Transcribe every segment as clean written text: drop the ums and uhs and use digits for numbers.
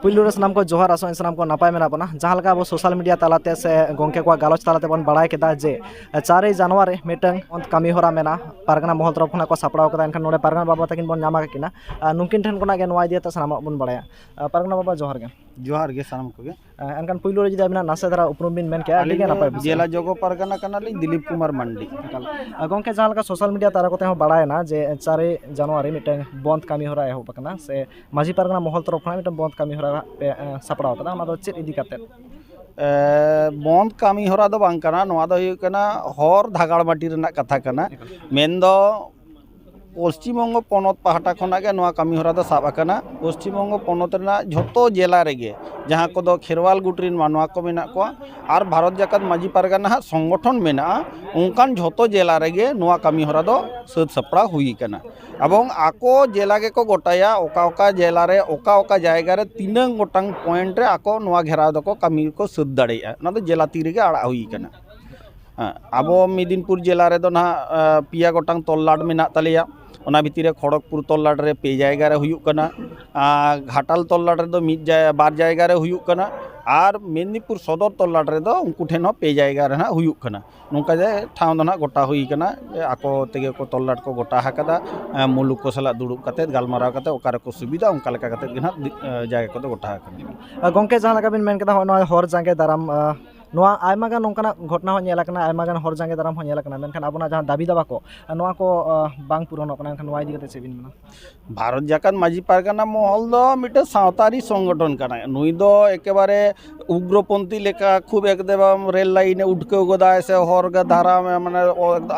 पुलु रे सानाम को जोहार आसो सानाम को नापाय मेना बना जहां लगा अब सोशल मीडिया तालाते से गोंके को गालोच तालाते बन बड़ाय केदा जे 4 जनवरी मिटंग कमी होरा मेना पारगना महल तरफ खना को सापड़ाव कदा एनखान नोडे पारगना बाबा तकिन बन नामा किना नुकिन ठन कोना गे नवा इदिया त सानाम बन बड़ाया पारगना बाबा जोहार गे सानाम को गे एनखान पुलु रे जदि आबिना नासे धरा उपरुम बिन मेन के आली गे नापाय जिला जोगो पारगना कनाली दिलीप कुमार मंडी गोंके जहां लगा सोशल मीडिया तारा कोते हो बड़ाय ना जे 4 जनवरी मिटंग बंद कमी होरा एहो बकना से माजी पारगना महल तरफ खना मिटंग बंद कमी होरा पे सापड़ाव कदा ओना दो चेत इदी काते बंद कमी होरा दो बांग कना नोआ दो हुयु कना हर धागाड़ माटी रना कथा कना मेन दो पश्चिम बंग पनत पाहटा खना के नोआ कमी होरा दो साब आकना पश्चिम बंग पनत रना झोतो जिला रेगे जहां को दो खेरवाल गुटरिन मानवा को मेना को और भारत जाकत माजी पारगना संगठन मेना उनकान झोतो जिला रेगे नोआ कमी होरा दो सद सपड़ा हुई कना एवं आको जिला के को गोटाया ओका ओका जिला रे ओका ओका जायगा रे तीनंग गोटांग पॉइंट रे आको नोआ घेराव दो को कमी को सद दाड़ेया ना तो जिला ती रेगे आड़ा हुई कना अब मेदिनीपुर जिला रे दो ना पिया गोटांग तोल्लाड मेना तलेया ओना भितर रे खड़गपुर तोल्लाड रे पे जायगा रे हुयुक कना घाटाल तोल्लाड रे दो मिद बार जायगा रे हुयुक कना और मेदिनीपुर सदर तोल्लाड रे दो उनको ठेन हो पे जायगा रे ना हुयुक कना नोंका जे ठाव दो ना गोटा हुई कना आको तेगे को तोल्लाड को गोटा हाकदा मुलुक को सला दुड़ुब कते गालमाराव कते ओकारे को सुविधा उनका लेका कते गे ना जायगा को दो गोटा हाकना गोंके जहां लगा बिन मेन कदा हो हर जांगे दाराम नोआ आयमा गान नोंकाना घटना हो नेला कना आयमा गान हर जांगे दाराम हो नेला कना मेनखान आबोना जहां दाबी दावा को नोआ को बांग पूरण कना एनखान नोआ इदि कते सेबिन मेना भारत जाकात माजी पारगना महल दो मिटे सावतारी संगठन कना नुई दो एकेबारे उग्रपंथी लेका खूब एकदम रेल लाइन उठके गोदाय से हर गा धारा माने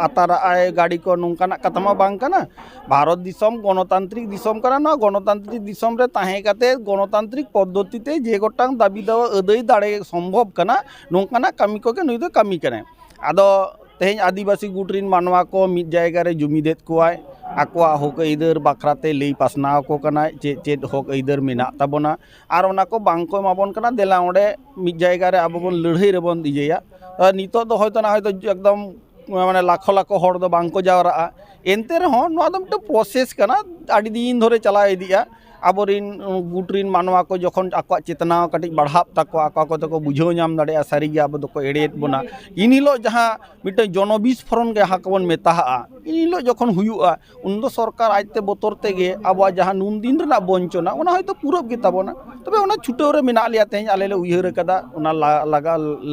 आतारा आय गाड़ी को नोंकाना कथमा बांग कना भारत दिसम गणतांत्रिक दिसम कना ना गणतांत्रिक दिसम रे ताहे काते गणतांत्रिक पद्धति ते जे गोटांग दाबी दावा अदय दाड़े संभव कना नोंकाना कमी को के नुई दो कमी कने आदो तेहें आदिवासी गुटरिन मानवा को मिद जायगा रे जुमिदेत कोआय आकोआ हक आइदार बाखराते लई पासनाव को कना चेद हक आइदार मेना ताबोना और ओना को बांग को एमाबोन कना देला ओंडे मिद जायगा रे आबो बोन लड़ाई रे बोन इजेया नितो दो होयतो ना होयतो एकदम माने लाखो लाखो हर दो बांग को जावरा एनते रहो नोआ दो मिटे प्रोसेस कना आडी दिन धरे चला इदिया आबोरिन गुटरिन मानवा को जखन आको चेतना कटी बढ़ाव तको आको को बुझाव नाम दाड़े सारी गे अब दो एड़ेत बोना इन हिलो जहां मिटे जनबिस्फोरण गे हाकबन मेता इन हिलो जखन हुयुआ उन दो सरकार आजते बोतर तेगे अब जहां नुन दिन रना बंचना ओना हयतो पूरब गे ताबोना तबे ओना छुटाव रे मेना लिया तेज आले ले उयहर कदा ओना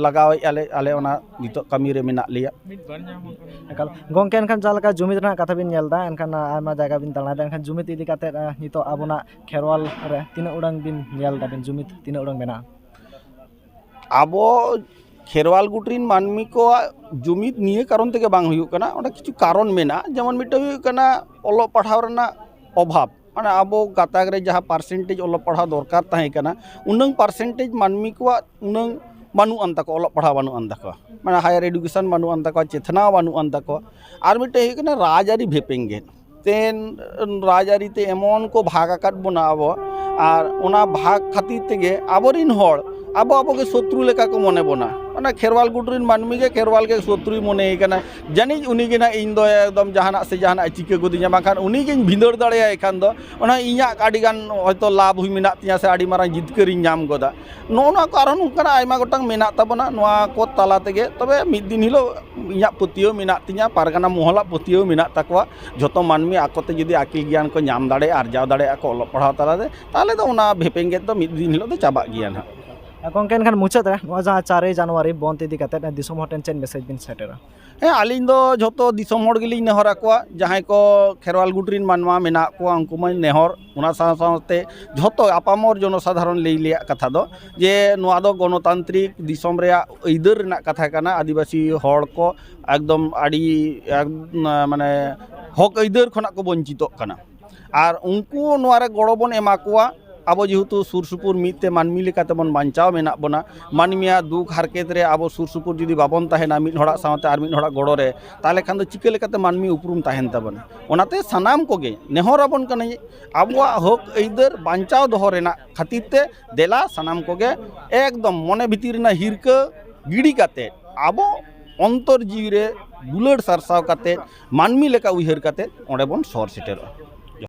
लगाव आले ओना नितो कमी रे मेना लिया एकाल गोंके एनखान जालका जुमिद रना कथा बिन नेलदा एनखान आयमा जायगा बिन दालादा एनखान जुमिद इदि काते नितो आबोना खेरवाल रे तीना उड़ांग बिन नेल दाबिन जुमिद तीना उड़ांग मेना आबो खेरवाल गुटरिन मानमी को जुमिद निये कारण तेगे बांग हुयुक कना ओंडे किछु कारण मेना जेमन मिटे हुयुक कना ओलो पढ़ाव रना अभाव माने आबो गाताग रे जहां परसेंटेज ओलो पढ़ाव दरकार ताहे कना उनंग परसेंटेज मानमी को उनंग बानु अंता को ओलो पढ़ाव बानु अंता को माने हायर एडुकेशन बानु अंता को चेतना बानु अंता को आर मिटे हुयुक कना राजारी भेपेंगे तेन राजारी ते एमन को भाग आकात बोना आबो और ओना भाग खातिर तेगे आबोरिन हर आबो आबो के शत्रु लेका को मने बोना ओना खेरवाल गुटरिन मानमी के खेरवाल के शत्रु मने कना जानी उनी के ना इन दो एकदम जहाना से जहाना चिके गोदिया बाखान उनी के भिंदर दाड़े एखान दो ओना इया आडी गान हयतो लाभ हुई मेना तिया से आडी मारां जितकरी नाम गोदा नोना कारण उनका आयमा गोटांग मेना ताबोना नोआ को ताला तेगे तबे मिद दिन हिलो इया पतियो मेना तिया पारगाना महला पतियो मेना ताकवा जतो मानमी आकोते जदि आकिल ज्ञान को नाम दाड़े आरजाव दाड़े आको ओलो पढ़ाव तालादे ताले दो ओना भेपेंगे तो मिद दिन हिलो दो चाबा गिया ना गोंके एनखान मुचाद रे नोआ जहां 4 जनवरी बंद इदि काते दिसम हटेन चेन मेसेज बिन सेटेरा आलिन दो झोतो दिसम हर गेलिन नेहरा कोआ जहां को खेरवाल गुटरिन मानवा मेना कोआ उनको मैं नेहर उना साथे झोतो आपामर जनसाधारण लई लिया कथा दो जे नोआ दो गणतांत्रिक दिसम रे आइदार रना कथा काना आदिवासी हर को एकदम आडी माने हक आइदार खना को वंचित काना और उनको नोआ रे गड़ो बन एमा कोआ अब जेहेतु सुर सुपुर मिदते मानमी लेकाते बन बांचाव मेना बोना मानमिया दुख हारकेत रे अब सुर सुपुर जुदी बाबन ताहेना मिद हड़ा सावते आर मिद हड़ा गड़ो रे ताले खान दो चिके लेकाते मानमी उपरुम ताहेन ताबोना ओनाते सानाम कोगे नेहर आबन कने आबवा हक आइदार बांचाव दोहो रेना खातिर ते देला सानाम कोगे एकदम मने भितिर ना हिरका गिड़ी काते आबो अंतर जीव रे दुलड़ सारसाव काते मानमी लेका उयहर काते ओंडे बन सर सेटेरोआ।